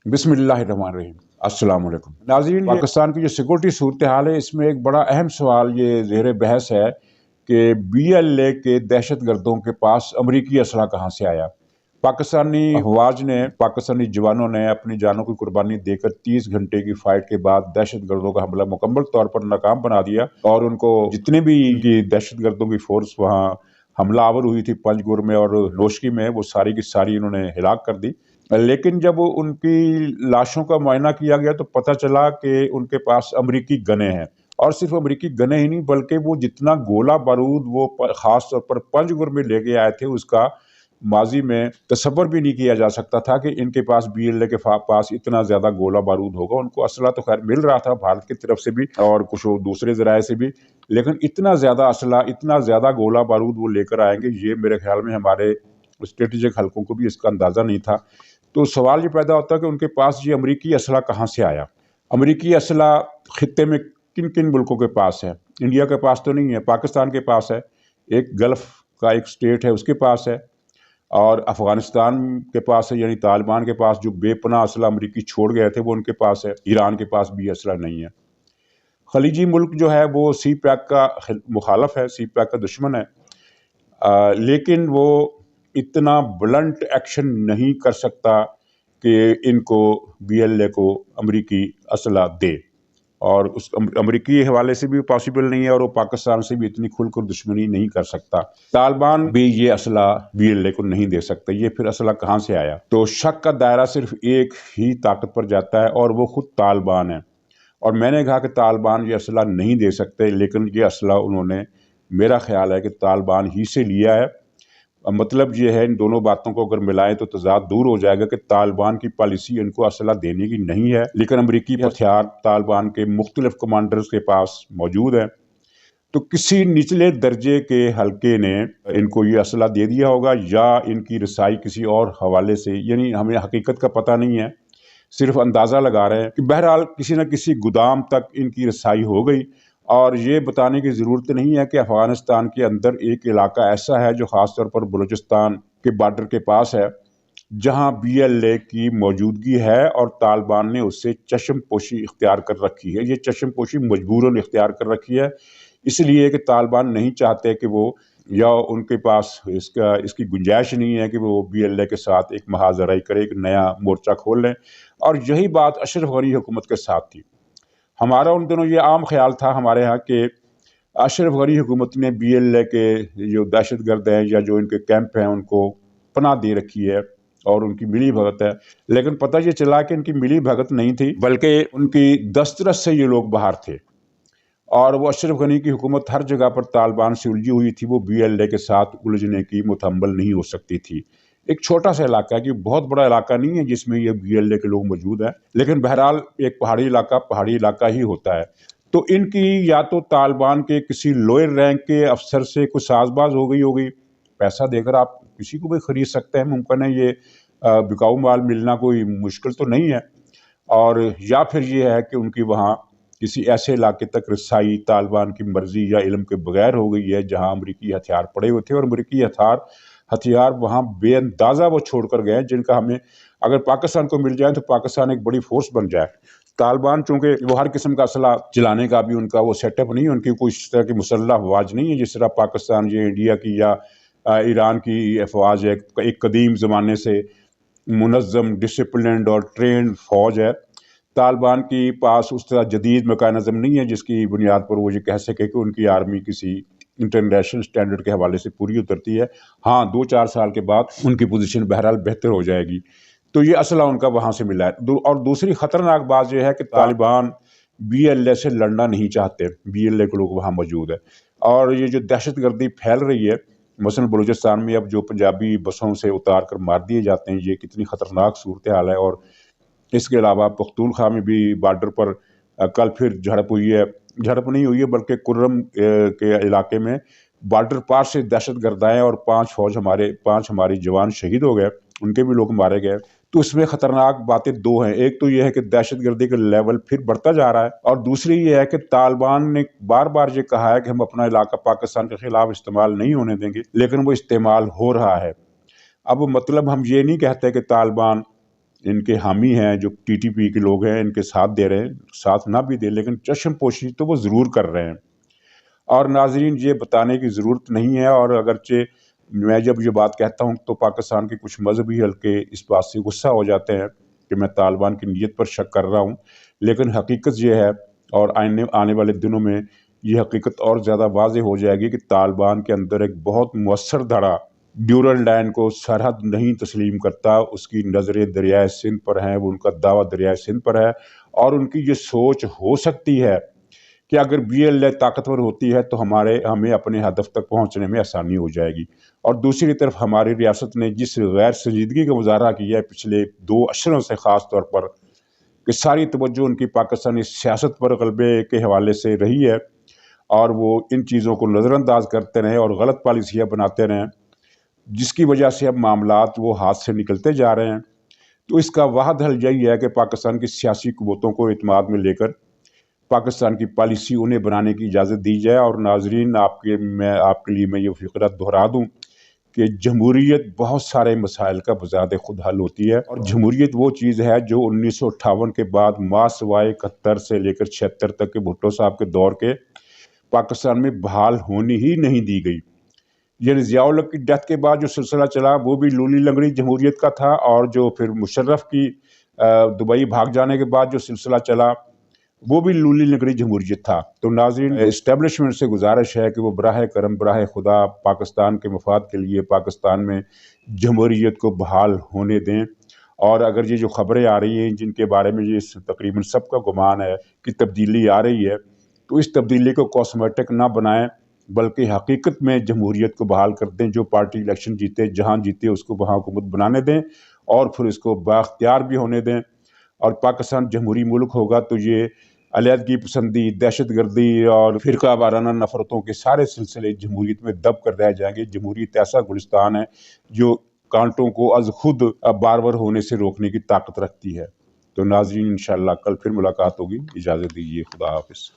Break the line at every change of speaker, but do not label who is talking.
बिस्मिल्लाहिर्रहमानिर्रहीम। अस्सलाम वालेकुम नाज़रीन, पाकिस्तान की जो सिक्योरिटी सूरत हाल है, इसमें एक बड़ा अहम सवाल ये ज़ेर बहस है कि BLA के दहशत गर्दों के पास अमरीकी असला कहाँ से आया। पाकिस्तानी अफवाज ने, पाकिस्तानी जवानों ने अपनी जानों की कुर्बानी देकर 30 घंटे की फाइट के बाद दहशत गर्दों का हमला मुकम्मल तौर पर नाकाम बना दिया और उनको जितने भी दहशत गर्दों की फोर्स वहाँ हमलावर हुई थी पंजगुर में और नोशकी में, वो सारी की सारी इन्होंने हिलाक कर दी। लेकिन जब उनकी लाशों का मुआयना किया गया तो पता चला कि उनके पास अमरीकी गने हैं, और सिर्फ अमरीकी गने ही नहीं बल्कि वो जितना गोला बारूद वो ख़ास तौर पर पंजगुर में लेके आए थे, उसका माजी में तसव्वुर भी नहीं किया जा सकता था कि इनके पास BLA के पास इतना ज़्यादा गोला बारूद होगा। उनको असला तो खैर मिल रहा था भारत की तरफ से भी और कुछ दूसरे ज़राए से भी, लेकिन इतना ज़्यादा असला, इतना ज़्यादा गोला बारूद वो लेकर आएंगे, ये मेरे ख्याल में हमारे स्ट्रेटेजिक हलकों को भी इसका अंदाज़ा नहीं था। तो सवाल ये पैदा होता है कि उनके पास ये अमरीकी असला कहाँ से आया। अमरीकी असला खित्ते में किन किन मुल्कों के पास है? इंडिया के पास तो नहीं है, पाकिस्तान के पास है, एक गल्फ़ का एक स्टेट है उसके पास है, और अफ़गानिस्तान के पास है, यानी तालिबान के पास जो बेपनाह असला अमरीकी छोड़ गए थे वो उनके पास है। ईरान के पास भी असला नहीं है। खलीजी मुल्क जो है वो CPAC का मुखालफ है, CPAC का दुश्मन है, लेकिन वो इतना ब्लंट एक्शन नहीं कर सकता कि इनको BLA को अमरीकी असला दे, और उस अमरीकी हवाले से भी पॉसिबल नहीं है, और वो पाकिस्तान से भी इतनी खुलकर दुश्मनी नहीं कर सकता। तालिबान भी ये असला BLA को नहीं दे सकता। ये फिर असला कहाँ से आया? तो शक का दायरा सिर्फ एक ही ताकत पर जाता है और वो खुद तालिबान है। और मैंने कहा कि तालिबान ये असला नहीं दे सकते, लेकिन ये असला उन्होंने, मेरा ख्याल है कि तालिबान ही से लिया है। मतलब ये है, इन दोनों बातों को अगर मिलाएं तो तजाद दूर हो जाएगा कि तालिबान की पॉलिसी इनको असला देने की नहीं है, लेकिन अमरीकी हथियार तालिबान के मुख्तलिफ कमांडर्स के पास मौजूद है। तो किसी निचले दर्जे के हल्के ने इनको ये असला दे दिया होगा, या इनकी रसाई किसी और हवाले से, यानी हमें हकीकत का पता नहीं है, सिर्फ अंदाज़ा लगा रहे हैं कि बहरहाल किसी न किसी गोदाम तक इनकी रसाई हो गई। और ये बताने की ज़रूरत नहीं है कि अफ़गानिस्तान के अंदर एक इलाका ऐसा है जो ख़ास तौर पर बलूचिस्तान के बॉर्डर के पास है, जहां BLA की मौजूदगी है और तालिबान ने उससे चश्म पोशी इख्तियार कर रखी है। ये चश्म पोशी मजबूरन इख्तियार कर रखी है, इसलिए कि तालिबान नहीं चाहते कि वो, या उनके पास इसकी गुंजाइश नहीं है कि वो BLA के साथ एक महाजराई करे, एक नया मोर्चा खोल लें। और यही बात अशरफ गनी हुकूमत के साथ थी। हमारा उन दिनों ये आम ख्याल था हमारे यहाँ कि अशरफ गनी हुकूमत ने BLA के जो दहशत गर्द हैं या जो इनके कैंप हैं उनको पनाह दे रखी है और उनकी मिली भगत है। लेकिन पता ये चला कि इनकी मिली भगत नहीं थी, बल्कि उनकी दस्तरस से ये लोग बाहर थे, और वो अशरफ गनी की हुकूमत हर जगह पर तालिबान से उलझी हुई थी। वो BLA के साथ उलझने की मुतहम्मल नहीं हो सकती थी। एक छोटा सा इलाका है, कि बहुत बड़ा इलाका नहीं है जिसमें ये BLA के लोग मौजूद हैं, लेकिन बहरहाल एक पहाड़ी इलाका ही होता है। तो इनकी या तो तालिबान के किसी लोअर रैंक के अफसर से कुछ साजबाज हो गई, पैसा देकर आप किसी को भी खरीद सकते हैं, मुमकिन है, ये बिकाऊ माल मिलना कोई मुश्किल तो नहीं है। और या फिर ये है कि उनकी वहाँ किसी ऐसे इलाके तक रसाई तालिबान की मर्जी या इल्म के बगैर हो गई है जहाँ अमरीकी हथियार पड़े हुए थे, और अमरीकी हथियार वहाँ बेअंदाज़ा वो छोड़ कर गए, जिनका हमें अगर पाकिस्तान को मिल जाए तो पाकिस्तान एक बड़ी फोर्स बन जाए। तालिबान चूँकि वो हर किस्म का असला चलाने का भी उनका वो सेटअप नहीं है, उनकी कोई इस तरह की मुसल्लह अफवाज नहीं है जिस तरह पाकिस्तान, ये इंडिया की या ईरान की अफवाज है। एक कदीम ज़माने से मुनज़्ज़म, डिसिप्लिन्ड और ट्रेंड फ़ौज है। तालिबान के पास उस तरह जदीद मैकेनिज़्म नहीं है जिसकी बुनियाद पर वो ये कह सके कि उनकी आर्मी किसी इंटरनेशनल स्टैंडर्ड के हवाले से पूरी उतरती है। हाँ, 2-4 साल के बाद उनकी पोजीशन बहरहाल बेहतर हो जाएगी। तो ये असला उनका वहाँ से मिला है। और दूसरी ख़तरनाक बात यह है कि तालिबान BLA से लड़ना नहीं चाहते। BLA के लोग वहाँ मौजूद है, और ये जो दहशत गर्दी फैल रही है, मसलन बलूचिस्तान में अब जो पंजाबी बसों से उतार कर मार दिए जाते हैं, ये कितनी ख़तरनाक सूरत हाल है। और इसके अलावा पख्तूनख्वा में भी बॉर्डर पर कल फिर झड़प हुई है, झड़प नहीं हुई है बल्कि कुर्रम के इलाके में बॉर्डर पार से दहशत गर्द आए और 5 हमारे जवान शहीद हो गए, उनके भी लोग मारे गए। तो इसमें ख़तरनाक बातें दो हैं। एक तो ये है कि दहशत गर्दी का लेवल फिर बढ़ता जा रहा है, और दूसरी ये है कि तालिबान ने बार बार ये कहा है कि हम अपना इलाका पाकिस्तान के खिलाफ इस्तेमाल नहीं होने देंगे, लेकिन वो इस्तेमाल हो रहा है। अब मतलब हम ये नहीं कहते कि तालिबान ان کے حامی ہیں جو ٹی ٹی پی کے لوگ ہیں، ان کے ساتھ دے رہے ہیں، ساتھ نہ بھی دے لیکن چشم پوشی تو وہ ضرور کر رہے ہیں۔ اور ناظرین یہ بتانے کی ضرورت نہیں ہے، اور اگرچہ میں جب یہ بات کہتا ہوں تو پاکستان کے کچھ مذہبی حلقے اس بات سے غصہ ہو جاتے ہیں کہ میں طالبان کی نیت پر شک کر رہا ہوں، لیکن حقیقت یہ ہے، اور آنے والے دنوں میں یہ حقیقت اور زیادہ واضح ہو جائے گی کہ طالبان کے اندر ایک بہت مؤثر دھڑا ڈیورل لائن کو سرحد نہیں تسلیم کرتا، اس کی نظریں دریائے سندھ پر ہیں، وہ ان کا دعویٰ دریائے سندھ پر ہے، اور ان کی یہ سوچ ہو سکتی ہے کہ اگر بی ایل اے طاقتور ہوتی ہے تو ہمیں اپنے ہدف تک پہنچنے میں آسانی ہو جائے گی۔ اور دوسری طرف ہماری ریاست نے جس غیر سنجیدگی کا مظاہرہ کیا ہے پچھلے 2 اشروں سے، خاص طور پر کہ ساری توجہ ان کی پاکستانی سیاست پر غلبے کے حوالے سے رہی ہے، اور وہ ان چیزوں کو نظر انداز کرتے رہے اور غلط پالیسیاں بناتے رہے، جس کی وجہ سے اب معاملات وہ ہاتھ سے نکلتے جا رہے ہیں۔ تو اس کا واحد حل یہی ہے کہ پاکستان کی سیاسی قوتوں کو اعتماد میں لے کر پاکستان کی پالیسی انہیں بنانے کی اجازت دی جائے۔ اور ناظرین، آپ کے لیے میں یہ فقرہ دہرا دوں کہ جمہوریت بہت سارے مسائل کا بذات خود حل ہوتی ہے، اور جمہوریت وہ چیز ہے جو 1958 کے بعد ما سوائے 71 سے لے کر 76 تک کے بھٹو صاحب کے دور کے پاکستان میں بحال ہونی ہی نہیں دی گئی۔ یعنی ضیاء الحق کی ڈیتھ کے بعد جو سلسلہ چلا وہ بھی لولی لنگڑی جمہوریت کا تھا، اور جو پھر مشرف کی دبئی بھاگ جانے کے بعد جو سلسلہ چلا وہ بھی لولی لنگڑی جمہوریت تھا۔ تو ناظرین، اسٹیبلشمنٹ سے گزارش ہے کہ وہ براہ کرم براہ خدا پاکستان کے مفاد کے لیے پاکستان میں جمہوریت کو بحال ہونے دیں، اور اگر یہ جو خبریں آ رہی ہیں جن کے بارے میں یہ تقریباً سب کا گمان ہے کہ تبدیلی آ رہی ہے، تو اس تبدیلی کو کاسمیٹک نہ بنائیں بلکہ حقیقت میں جمہوریت کو بحال کر دیں۔ جو پارٹی الیکشن جیتے، جہاں جیتے، اس کو وہاں حکومت بنانے دیں، اور پھر اس کو بااختیار بھی ہونے دیں، اور پاکستان جمہوری ملک ہوگا تو یہ علیحدگی پسندی، دہشت گردی اور فرقہ وارانہ نفرتوں کے سارے سلسلے جمہوریت میں دب کر رہ جائیں گے۔ جمہوریت ایسا گلستان ہے جو کانٹوں کو از خود بارور ہونے سے روکنے کی طاقت رکھتی ہے۔ تو ناظرین، انشاءاللہ کل پھر ملاقات ہوگی، اجازت دیجیے، خدا حافظ۔